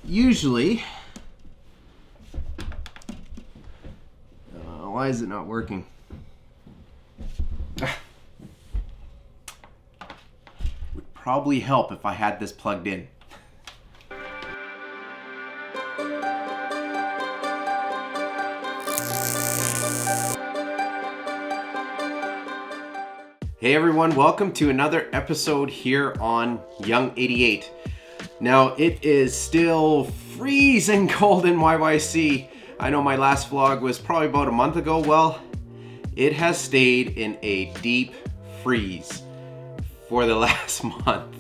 Usually, why is it not working? Would probably help if I had this plugged in. Hey everyone, welcome to another episode here on Young 88. Now it is still freezing cold in YYC. I know my last vlog was probably about a month ago. Well, it has stayed in a deep freeze for the last month.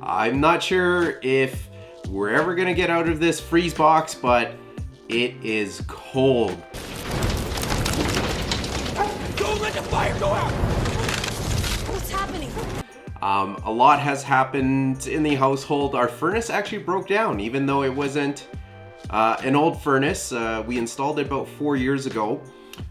I'm not sure if we're ever gonna get out of this freeze box, but it is cold. Don't let the fire go out! What's happening? A lot has happened in the household. Our furnace actually broke down, even though it wasn't an old furnace. We installed it about 4 years ago.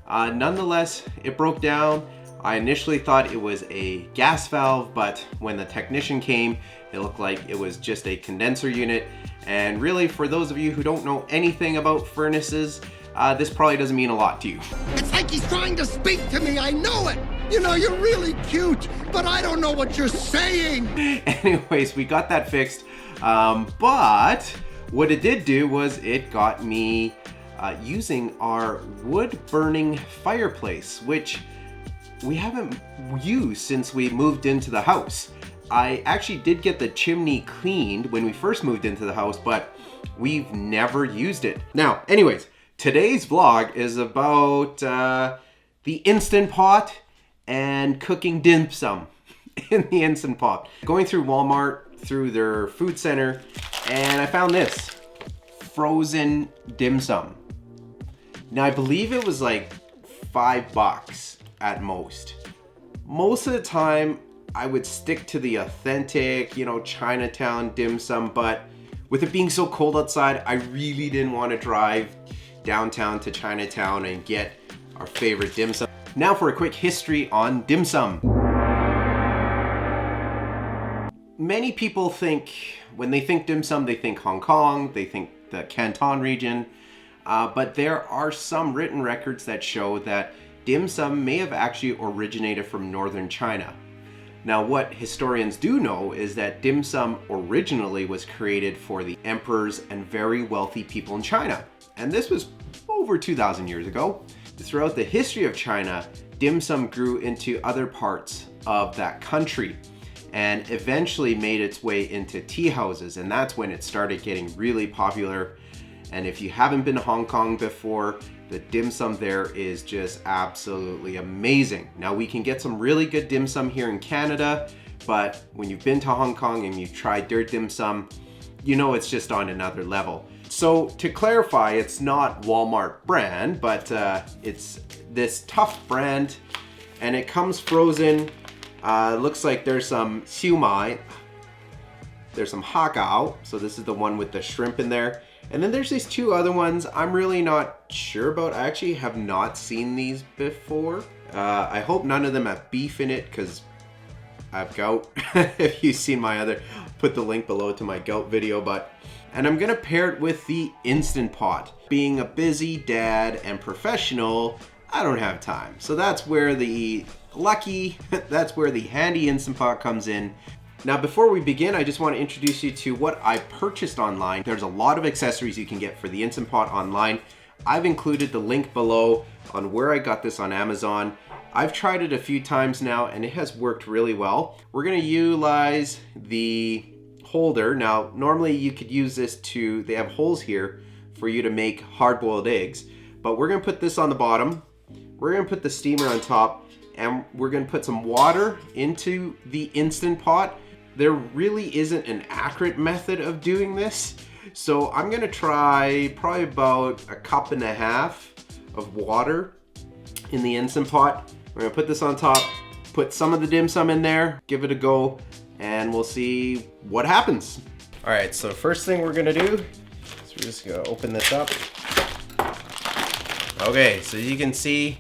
Nonetheless, it broke down. I initially thought it was a gas valve, but when the technician came, it looked like it was just a condenser unit. And really, for those of you who don't know anything about furnaces, this probably doesn't mean a lot to you. It's like he's trying to speak to me, I know it! You know, you're really cute, but I don't know what you're saying! Anyways, we got that fixed, but what it did do was it got me using our wood-burning fireplace, which we haven't used since we moved into the house. I actually did get the chimney cleaned when we first moved into the house, but we've never used it. Now, anyways, today's vlog is about the Instant Pot and cooking dim sum in the Instant Pot. Going through Walmart, through their food center, and I found this frozen dim sum. Now I believe it was like $5 at most. Most of the time I would stick to the authentic, you know, Chinatown dim sum, but with it being so cold outside, I really didn't want to drive downtown to Chinatown and get our favorite dim sum. Now for a quick history on dim sum. Many people think, when they think dim sum, they think Hong Kong, they think the Canton region, but there are some written records that show that dim sum may have actually originated from northern China. Now what historians do know is that dim sum originally was created for the emperors and very wealthy people in China. And this was over 2,000 years ago. Throughout the history of China, dim sum grew into other parts of that country and eventually made its way into tea houses, and that's when it started getting really popular. And if you haven't been to Hong Kong before, the dim sum there is just absolutely amazing. Now we can get some really good dim sum here in Canada, but when you've been to Hong Kong and you've tried their dim sum, you know it's just on another level. So to clarify, it's not Walmart brand, but it's this tough brand, and it comes frozen. Looks like there's some siu mai, there's some hakao, so this is the one with the shrimp in there. And then there's these two other ones I'm really not sure about. I actually have not seen these before. I hope none of them have beef in it, because I have gout. If you've seen my other, put the link below to my gout video, and I'm gonna pair it with the Instant Pot. Being a busy dad and professional, I don't have time. So that's where the that's where the handy Instant Pot comes in. Now before we begin, I just want to introduce you to what I purchased online. There's a lot of accessories you can get for the Instant Pot online. I've included the link below on where I got this on Amazon. I've tried it a few times now and it has worked really well. We're gonna utilize the holder. Now, normally you could use this they have holes here for you to make hard-boiled eggs, but we're gonna put this on the bottom. We're gonna put the steamer on top, and we're gonna put some water into the Instant Pot. There really isn't an accurate method of doing this, so I'm gonna try probably about 1.5 cups of water in the Instant Pot. We're gonna put this on top, put some of the dim sum in there, give it a go, and we'll see what happens. All right, so first thing we're gonna do is we're just gonna open this up. Okay, so you can see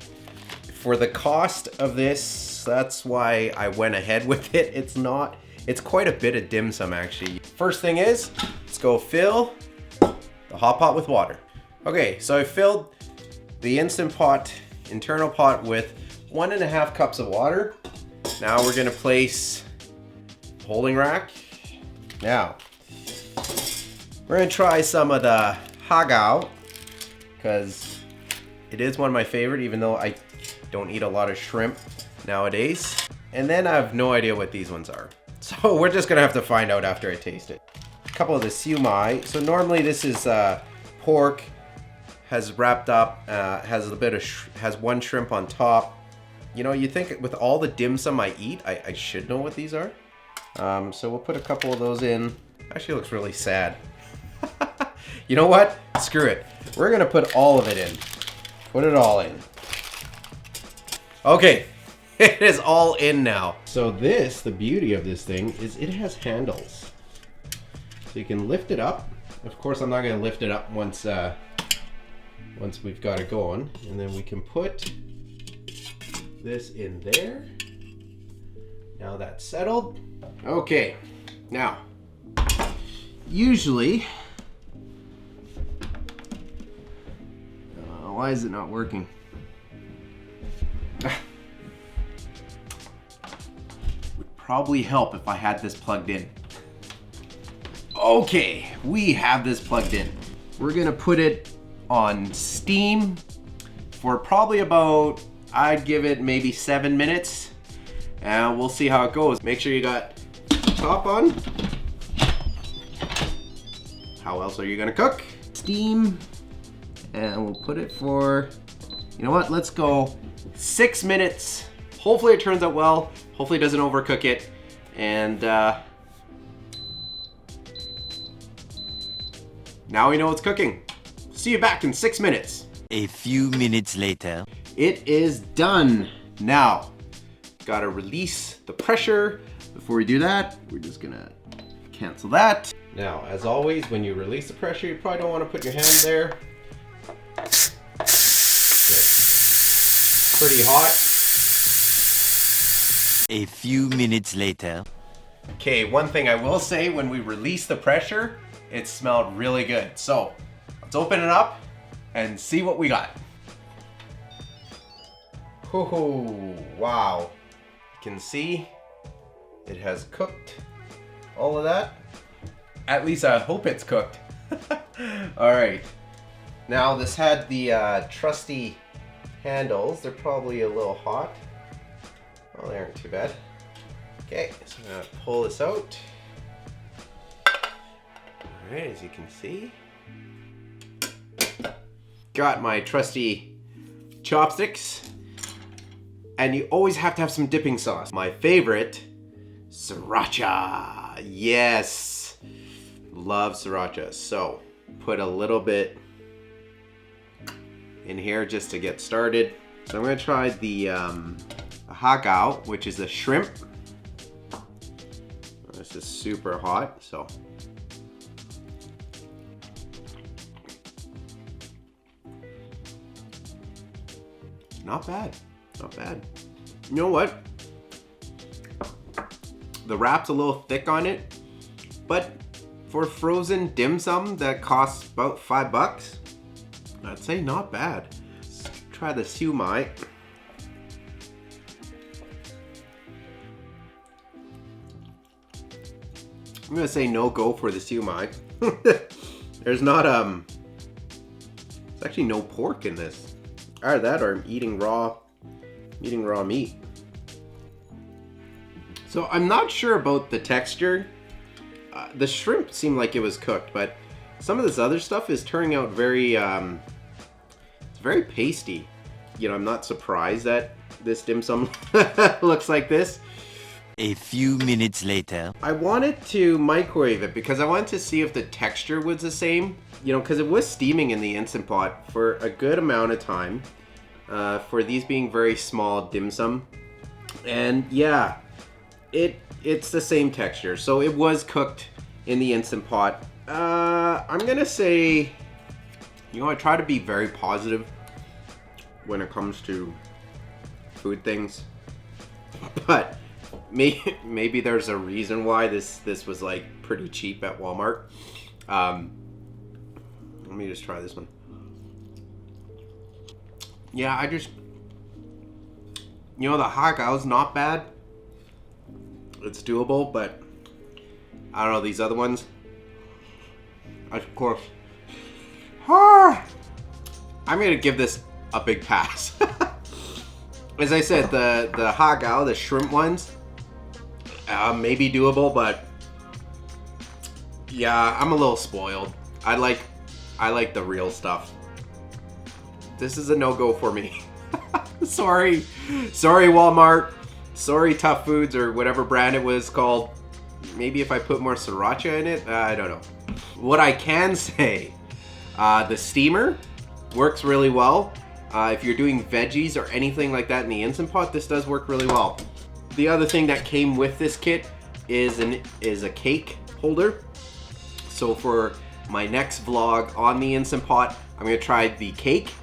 for the cost of this, that's why I went ahead with it. It's not It's quite a bit of dim sum actually. First thing is, let's go fill the hot pot with water. Okay, so I filled the Instant Pot, internal pot with 1.5 cups of water. Now we're gonna place the holding rack. Now, we're gonna try some of the hagao, because it is one of my favorite, even though I don't eat a lot of shrimp nowadays. And then I have no idea what these ones are. So we're just gonna have to find out after I taste it. A couple of the siumai. So normally this is pork, has wrapped up, has a bit of, has one shrimp on top. You know, you think with all the dim sum I eat, I should know what these are. So we'll put a couple of those in. Actually looks really sad. You know what? Screw it. We're gonna put all of it in. Put it all in. Okay, it is all in now. So this, the beauty of this thing, is it has handles. So you can lift it up. Of course, I'm not gonna lift it up once we've got it going. And then we can put this in there. Now that's settled. Okay, now, usually, why is it not working? Would probably help if I had this plugged in. Okay, we have this plugged in. We're gonna put it on steam for probably about, I'd give it maybe 7 minutes, and we'll see how it goes. Make sure you got top on. How else are you gonna cook? Steam, and we'll put it for, you know what, let's go 6 minutes. Hopefully it turns out well. Hopefully it doesn't overcook it. And now we know it's cooking. See you back in 6 minutes. A few minutes later. It is done. Now, gotta release the pressure. Before we do that, we're just gonna cancel that. Now, as always, when you release the pressure, you probably don't want to put your hand there. It's pretty hot. A few minutes later. Okay, one thing I will say, when we release the pressure, it smelled really good. So, let's open it up and see what we got. Oh, wow. You can see it has cooked all of that. At least I hope it's cooked. All right. Now this had the trusty handles. They're probably a little hot. Oh, they aren't too bad. Okay, so I'm gonna pull this out. All right, as you can see. Got my trusty chopsticks. And you always have to have some dipping sauce. My favorite, sriracha. Yes, love sriracha. So put a little bit in here just to get started. So I'm gonna try the hagao, which is a shrimp. This is super hot, so. Not bad. Not bad. You know what? The wrap's a little thick on it, but for frozen dim sum that costs about $5, I'd say not bad. Let's try the siumai. I'm gonna say no go for the siumai. There's not there's actually no pork in this. Either that or I'm eating raw meat. So I'm not sure about the texture. The shrimp seemed like it was cooked, but some of this other stuff is turning out very, it's very pasty. You know, I'm not surprised that this dim sum looks like this. A few minutes later. I wanted to microwave it because I wanted to see if the texture was the same. You know, because it was steaming in the Instant Pot for a good amount of time. For these being very small dim sum. And yeah, it's the same texture. So it was cooked in the Instant Pot. I'm gonna say, you know, I try to be very positive when it comes to food things. But maybe there's a reason why this was like pretty cheap at Walmart. Let me just try this one. Yeah, I just, you know, the hot gal's not bad. It's doable, but I don't know, these other ones, of course. I'm gonna give this a big pass. As I said, the hot gal, the shrimp ones, maybe doable, but yeah, I'm a little spoiled. I like the real stuff. This is a no-go for me. Sorry Walmart. Sorry Tough Foods or whatever brand it was called. Maybe if I put more sriracha in it, I don't know. What I can say, the steamer works really well. If you're doing veggies or anything like that in the Instant Pot, this does work really well. The other thing that came with this kit is a cake holder. So for my next vlog on the Instant Pot, I'm gonna try the cake.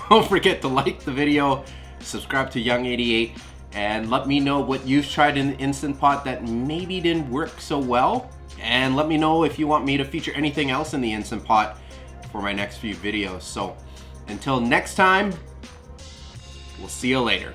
Don't forget to like the video, subscribe to Young88, and let me know what you've tried in the Instant Pot that maybe didn't work so well. And let me know if you want me to feature anything else in the Instant Pot for my next few videos. So until next time, we'll see you later.